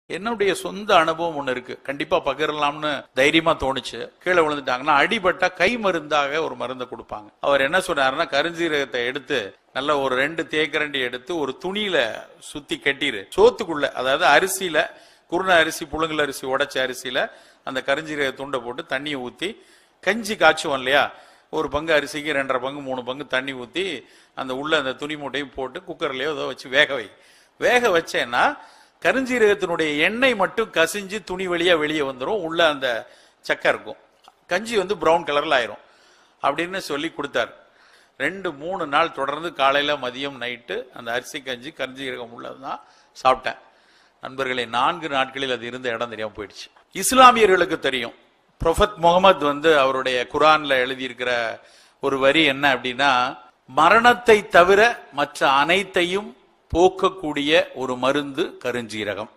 என்னுடைய சொந்த அனுபவம் ஒண்ணு இருக்கு, கண்டிப்பா பகிரலாம்னு தைரியமா தோணுச்சு. கீழே விழுந்துட்டாங்கன்னா அடிபட்டா கை மருந்தாக ஒரு மருந்தை கொடுப்பாங்க. அவர் என்ன சொன்னாருன்னா, கருஞ்சீரகத்தை எடுத்து நல்ல ஒரு 2 தேக்கரண்டி எடுத்து ஒரு துணியில சுத்தி கட்டிரு, சோத்துக்குள்ள, அதாவது அரிசியில, குருண அரிசி, புழுங்கல் அரிசி, உடைச்ச அரிசியில அந்த கருஞ்சீரக துண்டை போட்டு தண்ணியை ஊத்தி, கஞ்சி காய்ச்சுவோம் இல்லையா, ஒரு பங்கு அரிசிக்கு 2.5 பங்கு 3 பங்கு தண்ணி ஊத்தி அந்த உள்ள அந்த துணி மூட்டையும் போட்டு குக்கர்லயோ ஏதோ வச்சு வேக வச்சேன்னா கருஞ்சீரகத்தினுடைய எண்ணெய் மட்டும் கசிஞ்சு துணி வழியா வெளியே வந்துடும், உள்ள அந்த சக்கை இருக்கும், கஞ்சி பிரவுன் கலர்ல ஆயிரும் அப்படின்னு சொல்லி கொடுத்தாரு. 2-3 நாள் தொடர்ந்து காலையில மதியம் நைட்டு அந்த அரிசி கஞ்சி கருஞ்சீரகம் உள்ளதுதான் சாப்பிட்டேன். நண்பர்களே, 4 நாட்களில் அது இருந்த இடம் தெரியாம போயிடுச்சு. இஸ்லாமியர்களுக்கு தெரியும், ப்ரொஃபட் முகமது அவருடைய குரான்ல எழுதியிருக்கிற ஒரு வரி என்ன அப்படின்னா, மரணத்தை தவிர மற்ற அனைத்தையும் போக்கக்கூடிய ஒரு மருந்து கருஞ்சீரகம்.